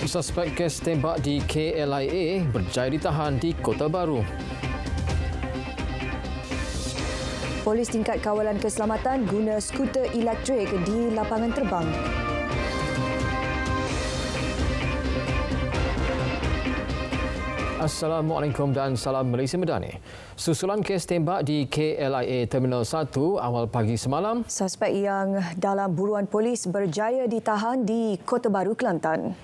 Suspek kes tembak di KLIA berjaya ditahan di Kota Baru. Polis tingkat kawalan keselamatan guna skuter elektrik di lapangan terbang. Assalamualaikum dan salam Malaysia Madani. Susulan kes tembak di KLIA Terminal 1 awal pagi semalam, Suspek yang dalam buruan polis berjaya ditahan di Kota Baru, Kelantan.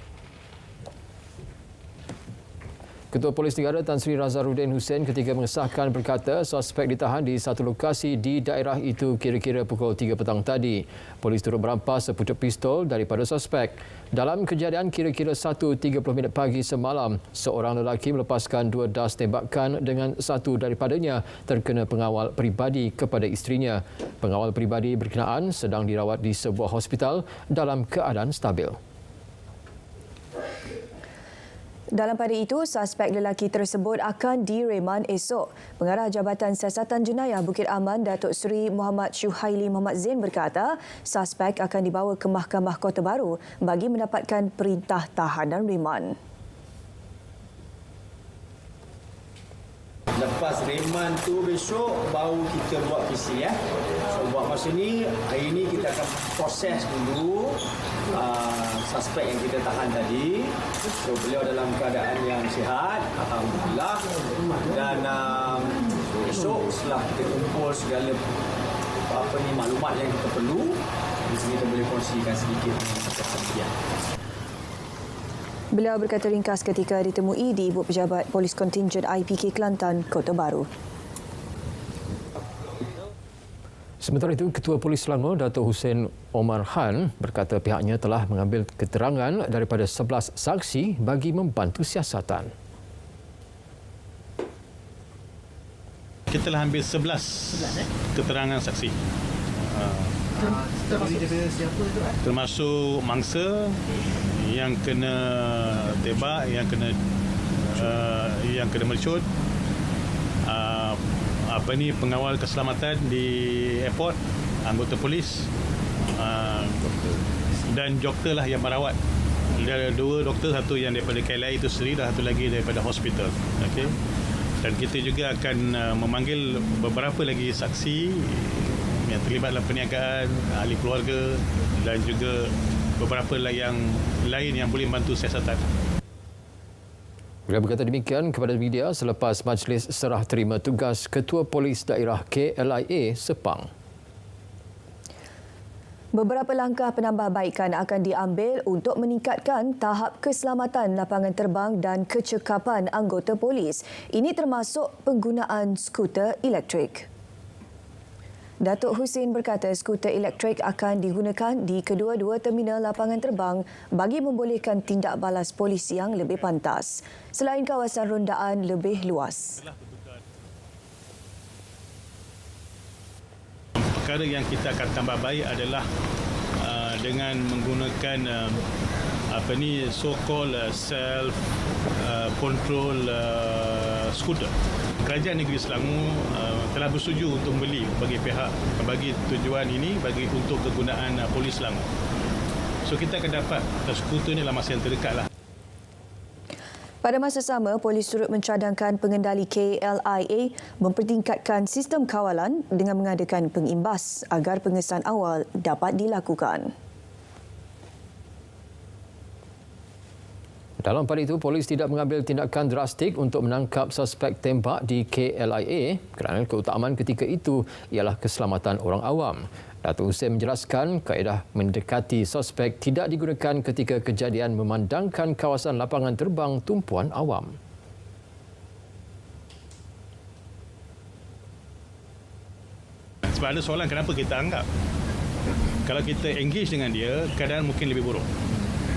Ketua Polis Negara Tan Sri Razaruddin Hussein ketika mengesahkan berkata suspek ditahan di satu lokasi di daerah itu kira-kira pukul 3 petang tadi. Polis turut merampas sepucuk pistol daripada suspek. Dalam kejadian kira-kira 1.30 pagi semalam, seorang lelaki melepaskan 2 das tembakan dengan satu daripadanya terkena pengawal peribadi kepada isterinya. Pengawal peribadi berkenaan sedang dirawat di sebuah hospital dalam keadaan stabil. Dalam pada itu, suspek lelaki tersebut akan direman esok. Pengarah Jabatan Siasatan Jenayah Bukit Aman, Datuk Seri Muhammad Syuhaili Muhammad Zain berkata, suspek akan dibawa ke Mahkamah Kota Baru bagi mendapatkan perintah tahanan reman. Lepas reman tu besok baru kita buat PC ya. So buat masa ni, hari ni kita akan proses dulu suspek yang kita tahan tadi. So beliau dalam keadaan yang sihat, alhamdulillah. Dan besok setelah kita kumpul segala maklumat yang kita perlu, di sini kita boleh kongsikan sedikit dengan Beliau berkata ringkas ketika ditemui di Ibu Pejabat Polis Kontingen IPK Kelantan, Kota Baru. Sementara itu, Ketua Polis Selangor Datuk Hussein Omar Khan berkata pihaknya telah mengambil keterangan daripada 11 saksi bagi membantu siasatan. Kita telah ambil 11 keterangan saksi. Termasuk mangsa yang kena tembak, yang kena mercut, pengawal keselamatan di airport, anggota polis, dan doktor lah yang merawat. Ada 2 doktor, satu yang daripada KLIA itu sendiri dan satu lagi daripada hospital. Okey. Dan kita juga akan memanggil beberapa lagi saksi yang terlibat dalam perniagaan, ahli keluarga dan juga beberapa yang lain yang boleh membantu siasatan. Beliau berkata demikian kepada media selepas majlis serah terima tugas Ketua Polis Daerah KLIA Sepang. Beberapa langkah penambahbaikan akan diambil untuk meningkatkan tahap keselamatan lapangan terbang dan kecekapan anggota polis. Ini termasuk penggunaan skuter elektrik. Datuk Hussein berkata skuter elektrik akan digunakan di kedua-dua terminal lapangan terbang bagi membolehkan tindak balas polis yang lebih pantas, selain kawasan rondaan lebih luas. Perkara yang kita akan tambah baik adalah dengan menggunakan so-called self control skuter. Kerajaan Negeri Selangor telah bersetuju untuk membeli bagi tujuan ini untuk kegunaan polis Selangor. So kita akan dapat skuter ni dalam masa yang terdekat lah. Pada masa sama, polis turut mencadangkan pengendali KLIA mempertingkatkan sistem kawalan dengan mengadakan pengimbas agar pengesahan awal dapat dilakukan. Dalam pada itu, polis tidak mengambil tindakan drastik untuk menangkap suspek tembak di KLIA kerana keutamaan ketika itu ialah keselamatan orang awam. Datuk Hussein menjelaskan kaedah mendekati suspek tidak digunakan ketika kejadian memandangkan kawasan lapangan terbang tumpuan awam. Sebab ada soalan kenapa kita anggap. Kalau kita engage dengan dia, keadaan mungkin lebih buruk.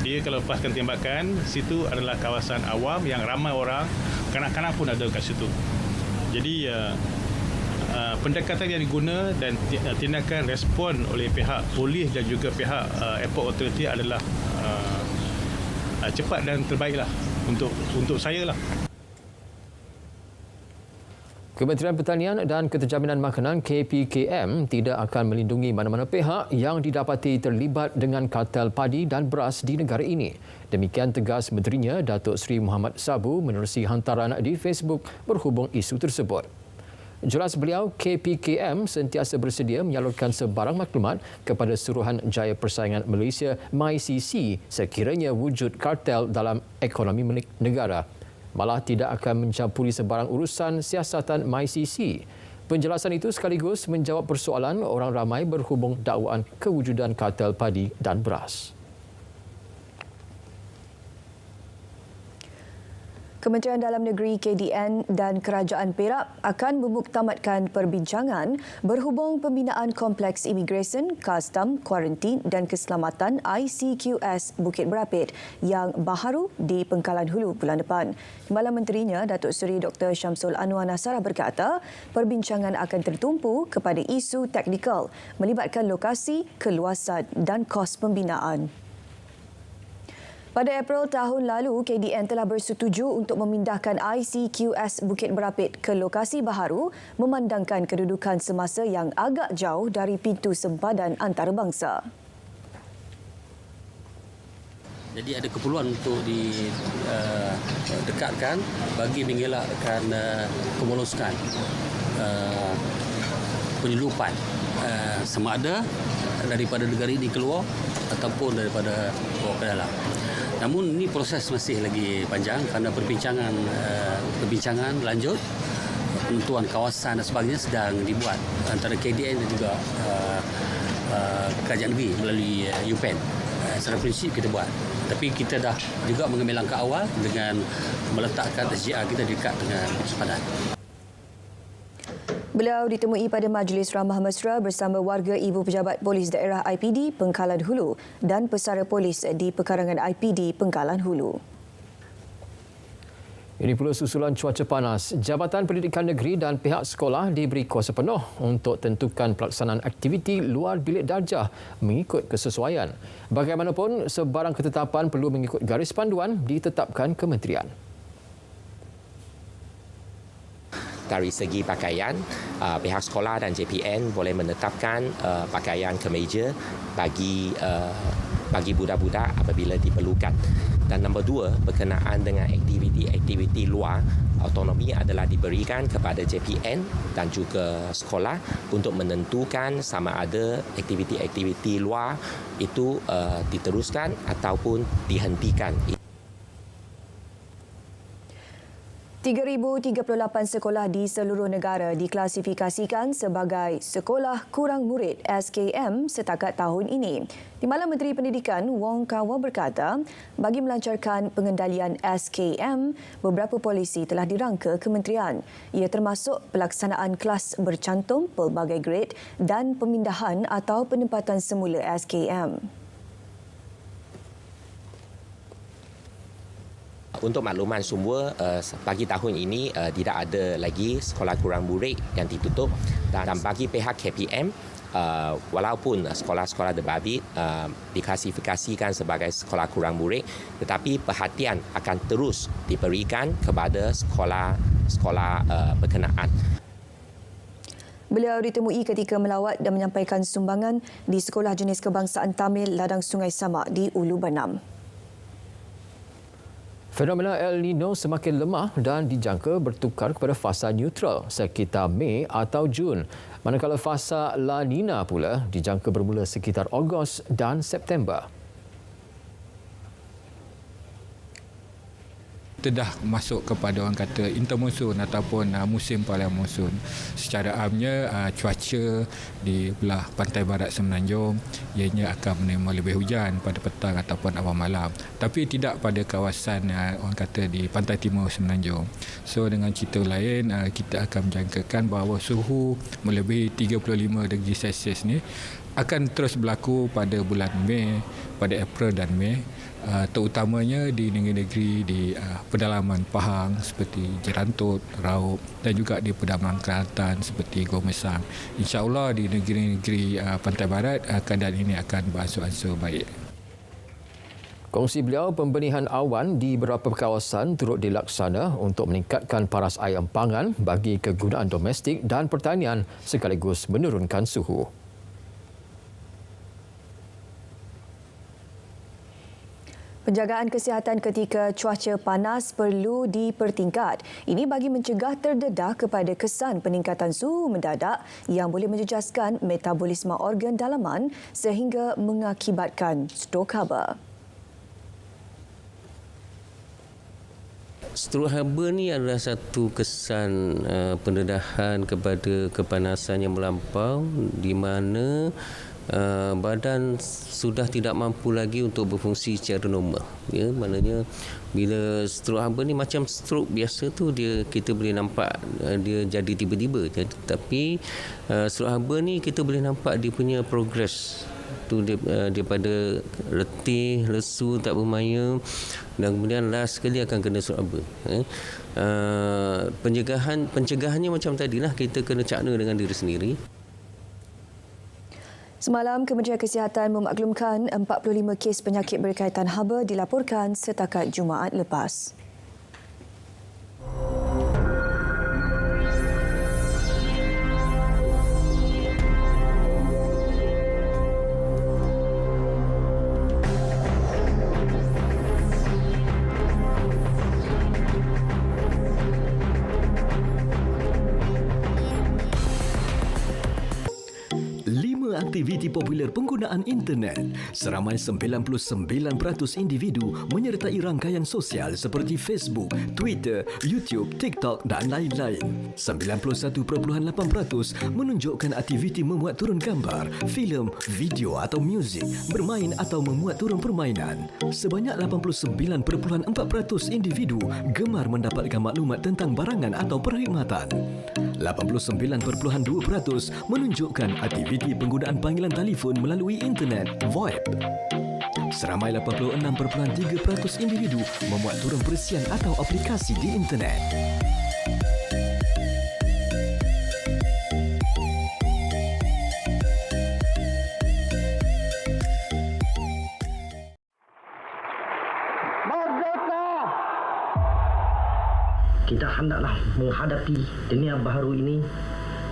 Dia kalau lepaskan tembakan, situ adalah kawasan awam yang ramai orang, kanak-kanak pun ada kat situ. Jadi pendekatan yang diguna dan tindakan respon oleh pihak polis dan juga pihak airport authority adalah cepat dan terbaiklah untuk saya lah. Kementerian Pertanian dan Keterjaminan Makanan KPKM tidak akan melindungi mana-mana pihak yang didapati terlibat dengan kartel padi dan beras di negara ini. Demikian tegas Menterinya Datuk Seri Muhammad Sabu menerusi hantaran di Facebook berhubung isu tersebut. Jelas beliau, KPKM sentiasa bersedia menyalurkan sebarang maklumat kepada Suruhanjaya Persaingan Malaysia MyCC sekiranya wujud kartel dalam ekonomi negara. Malah tidak akan mencampuri sebarang urusan siasatan MyCC. Penjelasan itu sekaligus menjawab persoalan orang ramai berhubung dakwaan kewujudan kartel padi dan beras. Kementerian Dalam Negeri KDN dan Kerajaan Perak akan memuktamadkan perbincangan berhubung pembinaan Kompleks Imigresen, Kastam, Kuarantin dan Keselamatan ICQS Bukit Berapit yang baharu di Pengkalan Hulu bulan depan. Timbalan Menterinya Datuk Seri Dr. Syamsul Anwar Nasara berkata, perbincangan akan tertumpu kepada isu teknikal melibatkan lokasi, keluasan dan kos pembinaan. Pada April tahun lalu, KDN telah bersetuju untuk memindahkan ICQS Bukit Berapit ke lokasi baharu memandangkan kedudukan semasa yang agak jauh dari pintu sempadan antarabangsa. Jadi ada keperluan untuk didekatkan bagi mengelakkan kemerosokan penyeludupan sama ada daripada negara ini keluar ataupun daripada bawa ke dalam. Namun ini proses masih lagi panjang kerana perbincangan lanjut, penentuan kawasan dan sebagainya sedang dibuat antara KDN dan juga Kerajaan Negeri melalui UPEN. Secara prinsip kita buat. Tapi kita dah juga mengambil langkah awal dengan meletakkan SGR kita dekat dengan sempadan. Beliau ditemui pada Majlis Ramah Mesra bersama warga Ibu Pejabat Polis Daerah IPD Pengkalan Hulu dan pesara polis di Pekarangan IPD Pengkalan Hulu. Ini pula susulan cuaca panas. Jabatan Pendidikan Negeri dan pihak sekolah diberi kuasa penuh untuk tentukan pelaksanaan aktiviti luar bilik darjah mengikut kesesuaian. Bagaimanapun, sebarang ketetapan perlu mengikut garis panduan ditetapkan kementerian. Dari segi pakaian, pihak sekolah dan JPN boleh menetapkan pakaian kemeja bagi budak-budak apabila diperlukan. Dan nombor dua, berkenaan dengan aktiviti-aktiviti luar, autonomi adalah diberikan kepada JPN dan juga sekolah untuk menentukan sama ada aktiviti-aktiviti luar itu diteruskan ataupun dihentikan. 3,038 sekolah di seluruh negara diklasifikasikan sebagai Sekolah Kurang Murid SKM setakat tahun ini. Timbalan Menteri Pendidikan Wong Kar Wah berkata, bagi melancarkan pengendalian SKM, beberapa polisi telah dirangka kementerian. Ia termasuk pelaksanaan kelas bercantum pelbagai grade dan pemindahan atau penempatan semula SKM. Untuk makluman semua, bagi tahun ini tidak ada lagi sekolah kurang murid yang ditutup dan bagi pihak KPM, walaupun sekolah-sekolah terbabit diklasifikasikan sebagai sekolah kurang murid, tetapi perhatian akan terus diberikan kepada sekolah-sekolah berkenaan. Beliau ditemui ketika melawat dan menyampaikan sumbangan di Sekolah Jenis Kebangsaan Tamil Ladang Sungai Samak di Ulu Banam. Fenomena El Nino semakin lemah dan dijangka bertukar kepada fasa neutral sekitar Mei atau Jun. Manakala fasa La Nina pula dijangka bermula sekitar Ogos dan September. Kita dah masuk kepada orang kata intermonsun ataupun musim paling monsun. Secara amnya cuaca di belah pantai barat Semenanjung ianya akan menerima lebih hujan pada petang ataupun awal malam. Tapi tidak pada kawasan orang kata di pantai timur Semenanjung. So dengan cerita lain kita akan menjangkakan bahawa suhu melebihi 35 darjah Celsius ni akan terus berlaku pada bulan Mei, pada April dan Mei. Terutamanya di negeri-negeri di pedalaman Pahang seperti Jerantut, Raub dan juga di pedalaman Kelantan seperti Gomesang. InsyaAllah di negeri-negeri pantai barat keadaan ini akan beransur-ansur baik. Kongsi beliau, pembenihan awan di beberapa kawasan turut dilaksana untuk meningkatkan paras air empangan bagi kegunaan domestik dan pertanian sekaligus menurunkan suhu. Penjagaan kesihatan ketika cuaca panas perlu dipertingkat. Ini bagi mencegah terdedah kepada kesan peningkatan suhu mendadak yang boleh menjejaskan metabolisme organ dalaman sehingga mengakibatkan strok haba. Strok haba ni adalah satu kesan pendedahan kepada kepanasan yang melampau di mana badan sudah tidak mampu lagi untuk berfungsi secara normal. Ya, maknanya bila strok haba ni macam strok biasa tu kita boleh nampak dia jadi tiba-tiba. Tapi strok haba ni kita boleh nampak dia punya progress tu daripada letih, lesu, tak bermaya dan kemudian last sekali akan kena strok haba. Pencegahannya macam tadilah, kita kena cakna dengan diri sendiri. Semalam, Kementerian Kesihatan memaklumkan 45 kes penyakit berkaitan haba dilaporkan setakat Jumaat lepas. Aktiviti popular penggunaan internet. Seramai 99% individu menyertai rangkaian sosial seperti Facebook, Twitter, YouTube, TikTok dan lain-lain. 91.8% menunjukkan aktiviti memuat turun gambar, filem, video atau muzik, bermain atau memuat turun permainan. Sebanyak 89.4% individu gemar mendapatkan maklumat tentang barangan atau perkhidmatan. 89.2% menunjukkan aktiviti penggunaan panggilan telefon melalui internet (VoIP). Seramai 86.3% individu memuat turun perisian atau aplikasi di internet. Kita hendaklah menghadapi dunia baru ini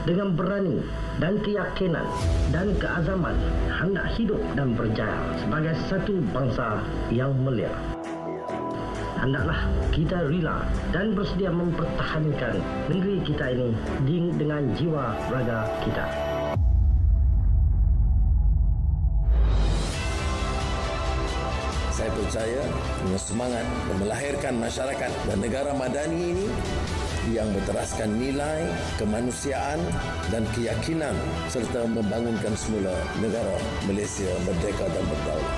dengan berani dan keyakinan dan keazaman hendak hidup dan berjaya sebagai satu bangsa yang mulia. Hendaklah kita rela dan bersedia mempertahankan negeri kita ini dengan jiwa raga kita. Saya percaya dengan semangat melahirkan masyarakat dan negara madani ini yang berteraskan nilai, kemanusiaan dan keyakinan serta membangunkan semula negara Malaysia merdeka dan berdaulat.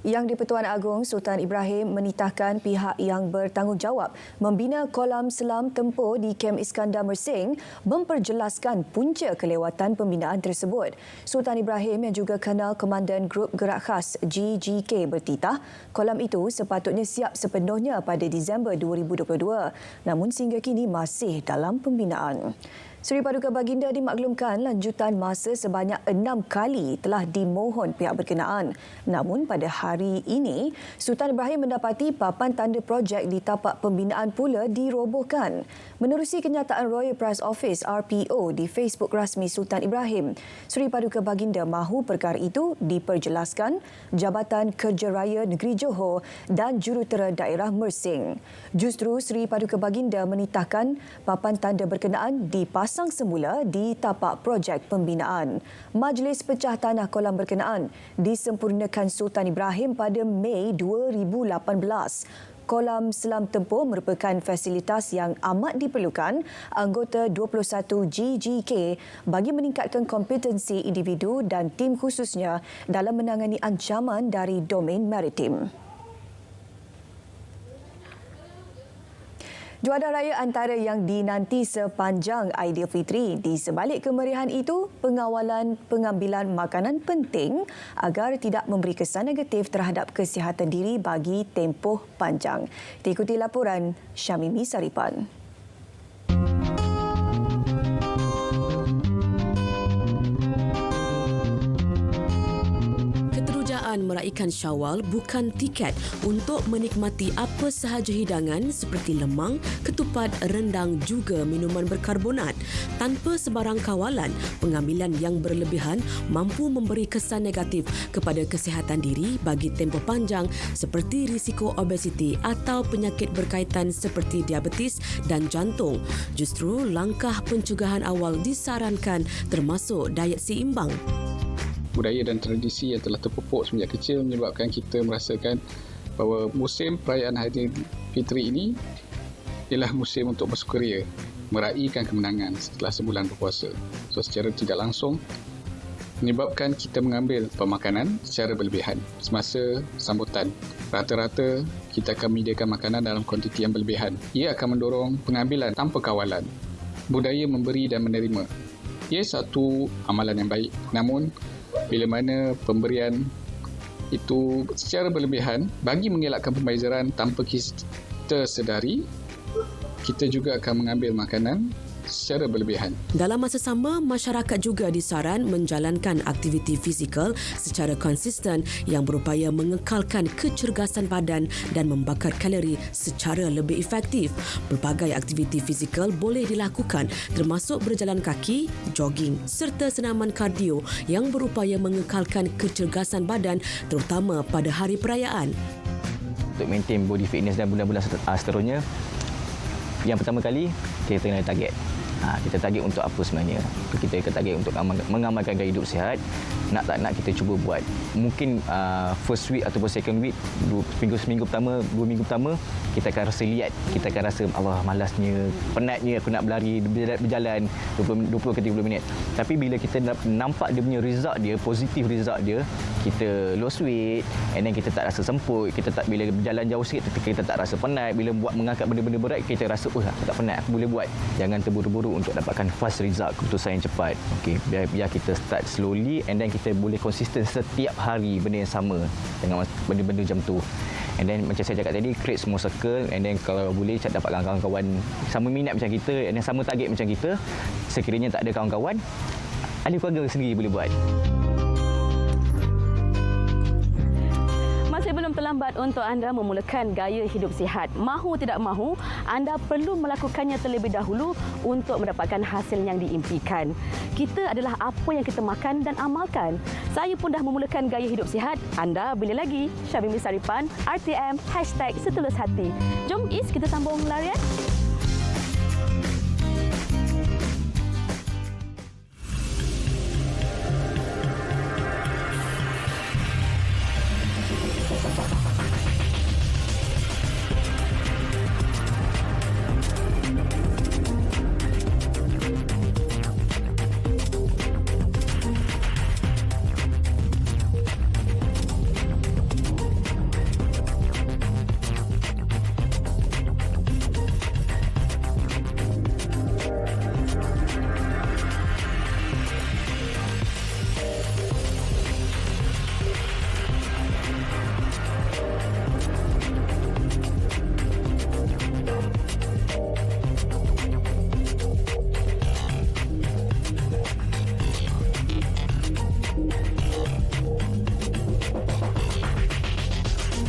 Yang di-Pertuan Agong Sultan Ibrahim menitahkan pihak yang bertanggungjawab membina kolam selam tempur di Kem Iskandar Mersing memperjelaskan punca kelewatan pembinaan tersebut. Sultan Ibrahim yang juga kenal Komandan Grup Gerak Khas GGK bertitah kolam itu sepatutnya siap sepenuhnya pada Disember 2022 namun sehingga kini masih dalam pembinaan. Seri Paduka Baginda dimaklumkan lanjutan masa sebanyak 6 kali telah dimohon pihak berkenaan. Namun pada hari ini, Sultan Ibrahim mendapati papan tanda projek di tapak pembinaan pula dirobohkan. Menerusi kenyataan Royal Prize Office RPO di Facebook rasmi Sultan Ibrahim, Seri Paduka Baginda mahu perkara itu diperjelaskan Jabatan Kerja Raya Negeri Johor dan Jurutera Daerah Mersing. Justru Seri Paduka Baginda menitahkan papan tanda berkenaan dipasang semula di tapak projek pembinaan. Majlis Pecah Tanah kolam berkenaan disempurnakan Sultan Ibrahim pada Mei 2018. Kolam selam tempur merupakan fasilitas yang amat diperlukan anggota 21 GGK bagi meningkatkan kompetensi individu dan tim khususnya dalam menangani ancaman dari domain maritim. Juadah raya antara yang dinanti sepanjang Aidilfitri. Di sebalik kemeriahan itu, pengawalan pengambilan makanan penting agar tidak memberi kesan negatif terhadap kesihatan diri bagi tempoh panjang. Diikuti laporan Syamimi Saripan. Meraihkan Syawal bukan tiket untuk menikmati apa sahaja hidangan seperti lemang, ketupat, rendang juga minuman berkarbonat. Tanpa sebarang kawalan, pengambilan yang berlebihan mampu memberi kesan negatif kepada kesihatan diri bagi tempoh panjang seperti risiko obesiti atau penyakit berkaitan seperti diabetes dan jantung. Justru langkah pencegahan awal disarankan termasuk diet seimbang. Budaya dan tradisi yang telah terpupuk sejak kecil menyebabkan kita merasakan bahawa musim perayaan Aidilfitri ini ialah musim untuk bersukaria, meraihkan kemenangan setelah sebulan berpuasa. So secara tidak langsung menyebabkan kita mengambil pemakanan secara berlebihan semasa sambutan. Rata-rata kita akan menyediakan makanan dalam kuantiti yang berlebihan. Ia akan mendorong pengambilan tanpa kawalan. Budaya memberi dan menerima. Ia satu amalan yang baik. Namun bila mana pemberian itu secara berlebihan bagi mengelakkan pembayaran tanpa kita sedari, kita juga akan mengambil makanan secara berlebihan. Dalam masa sama, masyarakat juga disaran menjalankan aktiviti fizikal secara konsisten yang berupaya mengekalkan kecergasan badan dan membakar kalori secara lebih efektif. Pelbagai aktiviti fizikal boleh dilakukan termasuk berjalan kaki, jogging serta senaman kardio yang berupaya mengekalkan kecergasan badan terutama pada hari perayaan. Untuk maintain body fitness dan bulan-bulan seterusnya, yang pertama kali kita kena target. Kita target untuk apa sebenarnya? Kita target untuk mengamalkan gaya hidup sihat. Nak tak nak kita cuba buat. Mungkin first week ataupun second week, seminggu pertama, 2 minggu pertama, kita akan rasa liat. Kita akan rasa Allah malasnya, penatnya aku nak berlari, berjalan 20 ke 30 minit. Tapi bila kita nampak dia punya result dia, positif result dia, kita lose weight, and then kita tak rasa semput, bila berjalan jauh sikit kita tak rasa penat, bila buat mengangkat benda-benda berat kita rasa aku tak penat, aku boleh buat. Jangan terburu-buru untuk dapatkan fast result, keputusan yang cepat. Okey, biar kita start slowly and then kita boleh konsisten setiap hari benda yang sama dengan benda-benda macam tu. And then macam saya cakap tadi, create small circle, and then kalau boleh dapatkan kawan-kawan sama minat macam kita and then sama target macam kita. Sekiranya tak ada kawan-kawan, ahli keluarga sendiri boleh buat. Masih belum terlambat untuk anda memulakan gaya hidup sihat. Mahu tidak mahu, anda perlu melakukannya terlebih dahulu untuk mendapatkan hasil yang diimpikan. Kita adalah apa yang kita makan dan amalkan. Saya pun dah memulakan gaya hidup sihat. Anda bila lagi? Syamimi Saripan, RTM, #setulusHati. Jom Is, kita sambung larian.